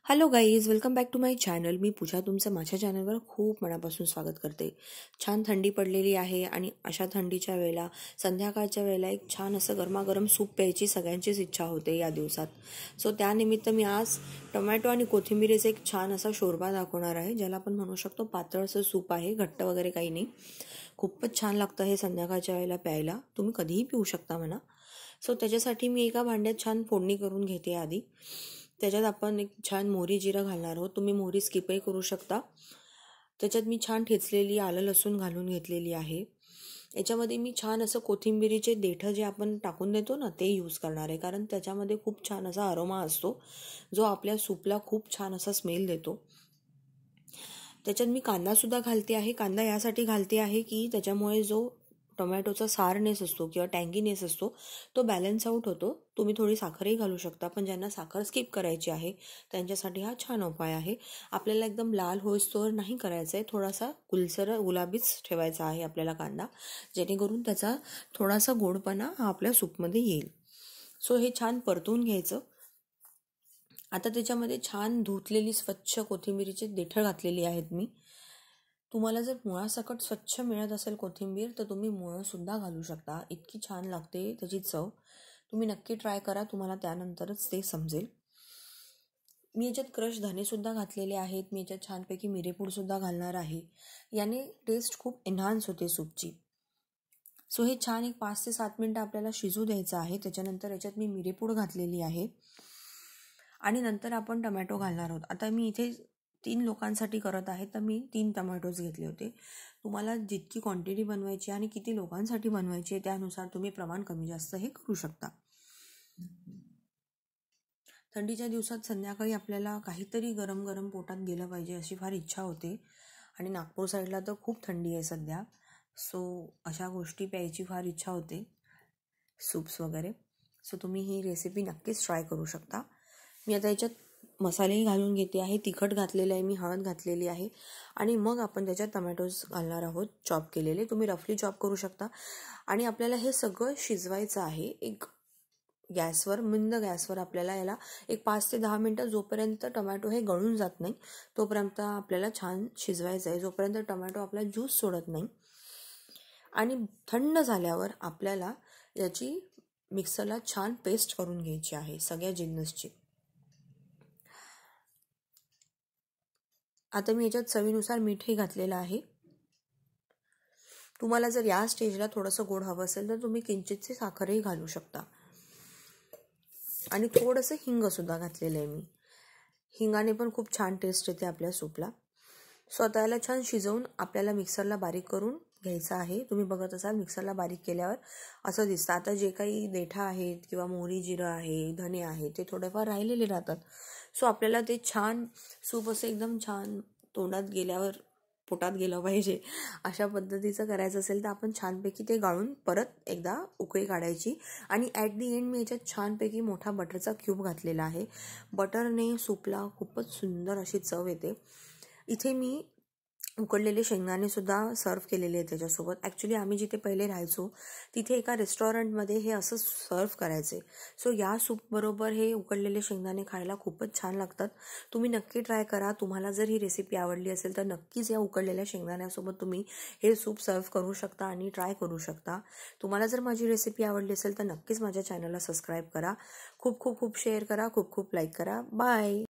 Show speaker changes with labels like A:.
A: Hello guys, welcome back to my channel. मी पूजा तुमचं माझ्या चॅनलवर खूप मनापासून स्वागत करते. छान थंडी पडलेली आहे आणि अशा थंडीच्या वेळेला संध्याकाळच्या वेळेला एक छान असं गरमागरम सूप प्यायची सगळ्यांचीच इच्छा होते या दिवसात. सो त्यानिमित्त मी आज टोमॅटो आणि कोथिंबीरीचा एक छान असा शोरबा दाखवणार आहे, ज्याला आपण म्हणू शकतो पातळ असं सूप आहे, घट्ट वगैरे काही नाही. खूपच छान लागतं हे संध्याकाळच्या वेळेला प्यायला. तुम्ही कधीही पिऊ शकता म्हणा. सो त्याच्यासाठी मी एका भांड्यात छान फोडणी करून घेते. आधी त्याच्यात आपण एक छान मोहरी जिरं घालणार आहोत. तुम्ही मोहरी स्किपही करू शकता. त्याच्यात मी छान ठेचलेली आलं लसूण घालून घेतलेली आहे. याच्यामध्ये मी छान असं कोथिंबिरीचे देठं जे आपण टाकून देतो ना, ते यूज करणार आहे, कारण त्याच्यामध्ये खूप छान असा अरोमा असतो, जो आपल्या सूपला खूप छान असा स्मेल देतो. त्याच्यात मी कांदासुद्धा घालते आहे. कांदा यासाठी घालते आहे की त्याच्यामुळे जो टोमॅटोचा सारनेस असतो किंवा टँगीनेस असतो तो बॅलन्स आउट होतो. तुम्ही थोडी साखरही घालू शकता, पण ज्यांना साखर स्किप करायची आहे त्यांच्यासाठी हा छान उपाय आहे. आपल्याला एकदम लाल होईस्तोवर नाही करायचं आहे, थोडासा गुलसर गुलाबीच ठेवायचा आहे आपल्याला कांदा, जेणेकरून त्याचा थोडासा गोडपणा हा आपल्या सूपमध्ये येईल. सो हे छान परतून घ्यायचं. आता त्याच्यामध्ये छान धुतलेली स्वच्छ कोथिंबीरीची देठं घातलेली आहेत मी. तुम्हाला जर मुळासकट स्वच्छ मिळत असेल कोथिंबीर, तर तुम्ही मुळंसुद्धा घालू शकता. इतकी छान लागते त्याची चव. तुम्ही नक्की ट्राय करा, तुम्हाला त्यानंतरच ते समजेल. मी याच्यात क्रश धनेसुद्धा घातलेले आहेत. मी याच्यात छानपैकी मिरेपूडसुद्धा घालणार आहे. याने टेस्ट खूप एन्हान्स होते सूपची. सो हे छान एक 5 ते 7 मिनटं आपल्याला शिजू द्यायचं आहे. त्याच्यानंतर याच्यात मी मिरेपूड घातलेली आहे आणि नंतर आपण टमॅटो घालणार आहोत. आता मी इथे 3 लोकांसाठी करत आहे, तर मी 3 टमॅटोज घेतले होते. तुम्हाला जितकी क्वांटिटी बनवायची आणि किती लोकांसाठी बनवायची आहे त्यानुसार तुम्ही प्रमाण कमी जास्त हे करू शकता. थंडीच्या दिवसात संध्याकाळी आपल्याला काहीतरी गरम गरम पोटात गेलं पाहिजे अशी फार इच्छा होते, आणि नागपूर साईडला तर खूप थंडी आहे सध्या. सो अशा गोष्टी प्यायची फार इच्छा होते, सूप्स वगैरे. सो तुम्ही ही रेसिपी नक्कीच ट्राय करू शकता. मी आता याच्यात मसालेही घालून घेते आहे. तिखट घातलेलं आहे मी, हळद घातलेली आहे, आणि मग आपण त्याच्यात टमॅटोज घालणार आहोत चॉप केलेले. तुम्ही रफली चॉप करू शकता. आणि आपल्याला हे सगळं शिजवायचं आहे एक गॅसवर, मंद गॅसवर. आपल्याला याला एक 5 ते 10 मिनटं, जोपर्यंत टमॅटो हे गळून जात नाही तोपर्यंत आपल्याला छान शिजवायचं आहे, जोपर्यंत टमॅटो आपला ज्यूस सोडत नाही. आणि थंड झाल्यावर आपल्याला याची मिक्सरला छान पेस्ट करून घ्यायची आहे सगळ्या जिन्नसची. आता मी याच्यात चवीनुसार मीठही घातलेलं आहे. तुम्हाला जर या स्टेजला थोडंसं गोड हवं असेल तर तुम्ही किंचितची साखरही घालू शकता. आणि थोडंसं हिंगसुद्धा घातलेलं आहे मी. हिंगाने पण खूप छान टेस्ट येते आपल्या सूपला. सो आता याला छान शिजवून आपल्याला मिक्सरला बारीक करून घ्यायचं आहे. तुम्ही बघत असाल मिक्सरला बारीक केल्यावर असं दिसतं. आता जे काही देठा आहेत किंवा मोहरी जिरं आहे, धने आहे, ते थोडेफार राहिलेले राहतात. सो आपल्याला ते छान सूप असं एकदम छान तोंडात गेल्यावर पोटात गेलं पाहिजे अशा पद्धतीचं करायचं असेल तर आपण छानपैकी ते गाळून परत एकदा उकळी काढायची. आणि ॲट दी एंड मी याच्यात छानपैकी मोठा बटरचा क्यूब घातलेला आहे. बटरने सूपला खूपच सुंदर अशी चव येते. इथे मी उकडलेले शेंगदाणे सुद्धा सर्व केलेले आहेत त्याच्यासोबत. ॲक्च्युली आम्ही जिथे पहिले राहायचो तिथे एका रेस्टॉरंटमध्ये हे असं सर्व करायचे. सो या सूपबरोबर हे उकडलेले शेंगदाणे खायला खूपच छान लागतात. तुम्ही नक्की ट्राय करा. तुम्हाला जर ही रेसिपी आवडली असेल तर नक्कीच या उकडलेल्या शेंगदाण्यासोबत तुम्ही हे सूप सर्व करू शकता आणि ट्राय करू शकता. तुम्हाला जर माझी रेसिपी आवडली असेल तर नक्कीच माझ्या चॅनलला सबस्क्राईब करा. खूप खूप खूप शेअर करा, खूप खूप लाईक करा. बाय.